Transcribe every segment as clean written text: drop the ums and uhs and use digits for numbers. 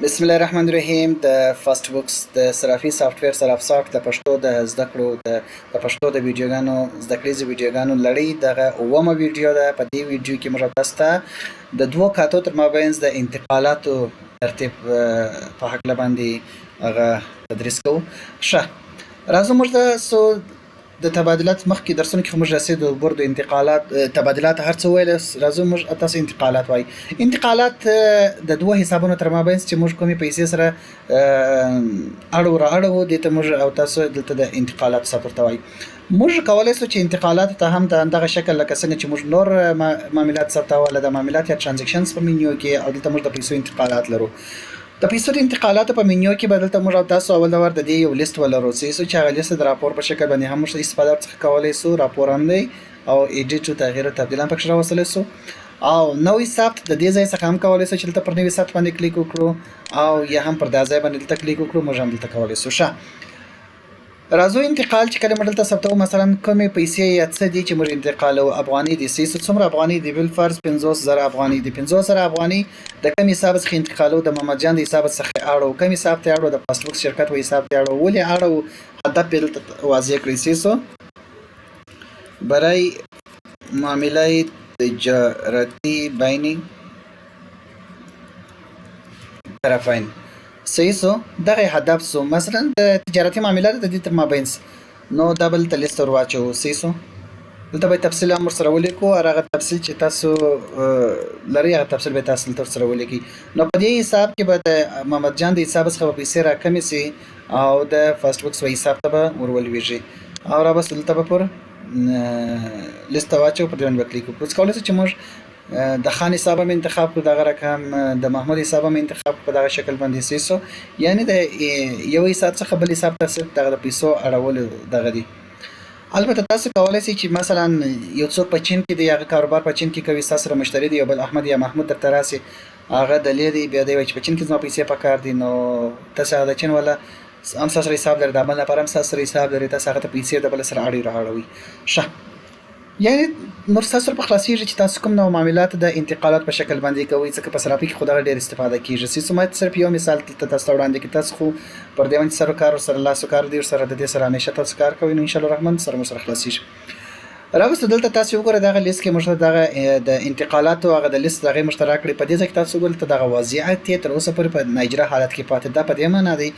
بسم الله الرحمن الرحیم. د فاست بوکس د صرافي سافټویر سره افساټ د پښتو د زده کړو د پښتو د ویډیوګانو زده کړیزو ویډیوګانو لړۍ دغه اومه ویډیو ده. په دې ویډیو کې موږ تاسو ته د دوو کاتو تر مابینځ د انتقالاتو ترتیب په هکله باندې هغه تدریس کوو. ښه، راځو موږ تاسو د تبادلات مخکې درسونه کې موږ رسیدو برد انتقالات تبادلات هر څه ویل. راځو موږ تاسو انتقالات وایي. انتقالات د دوه حسابونو تر مابینځ چې موږ کومې پیسې سره اړو را اړو دې ته موږ او تاسو دلته د انتقالات سفر ته وایي. موږ کولی سو چې انتقالات ته هم د دغه شکل لکه څنګه چې موږ نور معاملات ثبتول د معاملات یا ترانزیکشنز په منیو کې او دلته موږ د پیسو انتقالات لرو. د پیسو د انتقالاتو په منیو کې به دلته موږ او تاسو اول د دې یو لیست ولرو چې هغه لیست د راپور په شکل باندې هم موږ استفاده څخه کولی سو. راپور هم دی او ایډیټ او تغییر او تبدیل هم پکې راوستلی سو او نوې ثبت د دې ځای څخه هم کولی سو چې دلته پر نوې ثبت باندې کلیک وکړو او یا هم پر دا ځای باندې دلته کلیک وکړو. موږ هم دلته کولی سو. ښه، راځو انتقال چې کله موږ دلته ثبتوو مثلا کومې پیسې یا څه دي چې موږ انتقالوو. افغاني دي څومره افغاني دي؟ بالفرض 50,000 افغاني دي. 50,000 افغاني د کوم حساب څخه انتقالوو؟ د محمد جان د حساب څخه اړو. کوم حساب ته اړو؟ د فاست بوکس شرکت و حساب ته اړو. ولې اړو؟ هدف یې دلته واضح کړئ. برای معامله تجارتی بین طرفین. صحیح سو، دغه هدف سو مثلا د تجارتي معاملات د دې تر مابینځ نو دبل تلیست ور واچو. صحیح سو، دلته به تفصیل هم ورسره ولیکو. هغه تفصیل چې تاسو لري هغه تفصیل به تاسو تر سره ولیکي. نو په دې حساب کې به د محمد جان د حساب څخه پیسې را کمې سي او د فاست بوکس و حساب ته به ورولويږي او را بس دلته به پر لیست واچو. پر دې باندې کلیک وکړو. کولی شو چې موږ د خان حساب هم انتخاب کړو، دغه رقم د محمود حساب هم انتخاب کړو په دغه شکل باندې. سیسو یعنی د یو حساب څخه بل حساب ته صرف دغه پیسو اړول دغه دي. البته تاسو کولی شئ چې مثلا یو څوک په چین کې دی، هغه کاروبار په چین کې کوي، تاسو سره مشتری دی، یو بل احمد یا محمود درته راسي، هغه دلې دی، بیا دی وایي چې په چین کې زما پیسې پکار دي. نو تاسو هغه د چین والا هم سره حساب لري، د عمل لپاره هم سره حساب لري، تاسو هغه ته پیسې د بل سره اړوي راوړوي. ښه، یعنی نور تاسو په خلاصيږي چې تاسو کوم نوع معاملات د انتقالات په شکل باندې کوي. ځکه په صرافي کې خدای ډېر استفاده کیږي. سیسو ما صرف یو مثال ته تاسو وړاندې کې تاسو خو پر دې باندې سره کار سره لاسو کار دی سره د دې سره همیشه تاسو کار کوئ. نو ان شاء الله الرحمن سره مو سره خلاصيږي. راوست دلته تاسو وګورئ دغه لیست کې مشته دغه د انتقالات او هغه د لیست دغه مشترک کړي. په دې ځکه تاسو ګل ته دغه وضعیت تر اوسه پورې په نایجره حالت کې پاتې ده. په دې معنی دی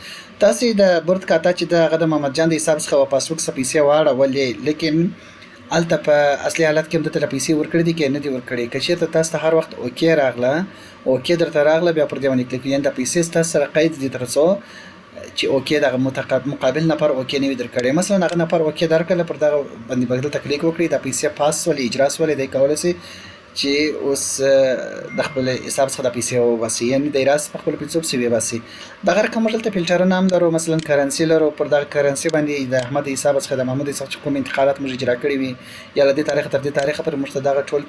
تاسو د برد کاته چې دغه د محمد جان د حساب څخه په پاسبوک څخه پیسې واړولې، لیکن الته په اصلي حالت کې هم دته پیسې ورکړې دي کې نه دي ورکړې. که چېرته تاسو ته هر وخت اوکې راغله، اوکې درته راغله، بیا پر دې باندې کلیک یعنې د پیسې تاسو سره قید دي تر څو چې اوکې دغه مقابل نفر اوکې نه وي درکړی. مثلا هغه نفر اوکې درکړله، پر دغه باندې به دلته کلیک وکړئ، د پیسې پاس ولې اجرا سولې دی کولی شي چې اوس د خپل حساب څخه د پیسې وباسي، یعنې د راس په خپل پیسو پسې وباسي. دغه رقم موږ دلته فلټرونه هم لرو، مثلا کرنسي لرو. پر دغه کرنسي باندې د احمد حساب څخه د محمود حساب څخه کوم انتقالات موږ اجرا کړي وي یا له دې تاریخ تر دې تاریخ پورې موږ ته دغه ټول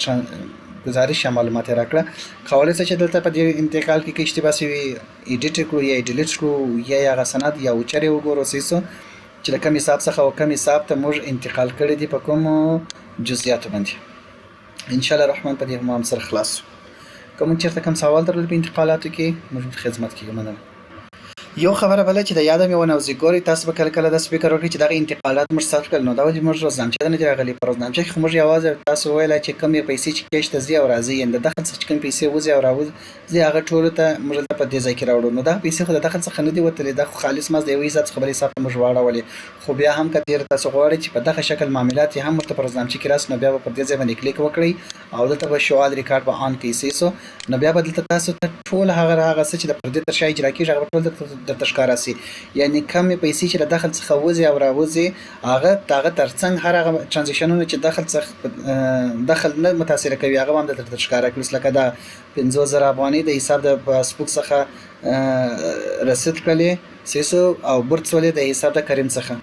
گزارش یا معلومات راکړه. کولی شئ چې دلته په دې انتقال کې اشتباه شوي ایډیټ کړو یا ډیلیټ کړو یا هغه سند یا وچر یې وګورو سیسو چې له کوم حساب څخه او کوم حساب ته موږ انتقال کړی دي په کومو جزئیاتو باندې. ان شاء الله الرحمن په دې هم سره خلاص. کوم چیرته کوم سوال درلود په انتقالاتو کې موږ خدمت کې مننه. یو خبره بله چې د یاده مې ونوځي، ګورئ تاسو به کله کله داسې فکر وکړئ چې دغه انتقالات موږ ثبت کړل، نو دا ولې موږ روزنامچه نه دي راغلي. په روزنامچه کې خو موږ یوازې تاسو ویلی چې کومې پیسې چې کیش ته ځي او راځي، یعنې د دخل څخه چې کومې پیسې وځي او راوځي هغه ټولو ته موږ دلته په دې ځای کې راوړو. نو دغه پیسې خو د دخل څخه نه دي وتلې، دا خو خالص مزد د یوه حساب څخه بل حساب ته موږ واړولې. خو بیا هم که تېره تاسو غواړئ چې په دغه شکل معاملات یې هم ورته په روزنامچه کې راسي، نو بیا به پر دې ځای باندې کلیک وکړئ او دلته به شوال ریکارډ به آن کړئ. سیسو نو بیا به دلته تاسو ته ټول هغه څه چې د پردې تر شا اجرا کېږي هغه به ټول درته ښکاره سي. یعنې کمې پیسې چې له دخل څخه وځي او راوځي هغه تر څنګ هر هغه ترانزیکشنونه چې دخل څخه دخل نه متاثره کوي هغه به هم درته ښکاره کړي. لکه دا 50,000 افغانۍ د حساب د پاسبوک څخه رسید کړلې سیسو او برد سولې د حساب د کریم څخه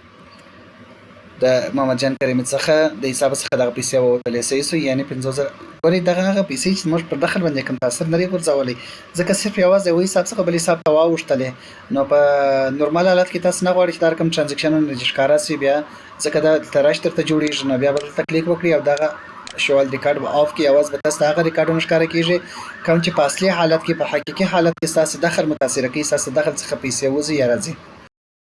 د محمد جان کریمي څخه د حساب څخه دغه پیسې ووتلې. سیسو یعنې 50,000 ګورئ دغه هغه پیسې چې موږ پر دخل باندې کوم تاثیر نه دی غورځولی، ځکه صرف یوازې یو حساب څخه بل حساب ته واوښتلې. نو په نورمال حالت کې تاسو نه غواړئ چې دا رقم ترانزیکشنونه چې ښکاره سي، بیا ځکه دا تراش درته جوړېږي، نو بیا به دلته کلیک وکړئ او دغه شو ریکارډ به آف کی اواز به تاسو ته هغه ریکارډونه ښکاره کیږي کوم چې په اصلي حالت کې په حقيقي حالت کې تاسو دخل متاثر کوي تاسو دخل څخه پیسې وځي یا راځي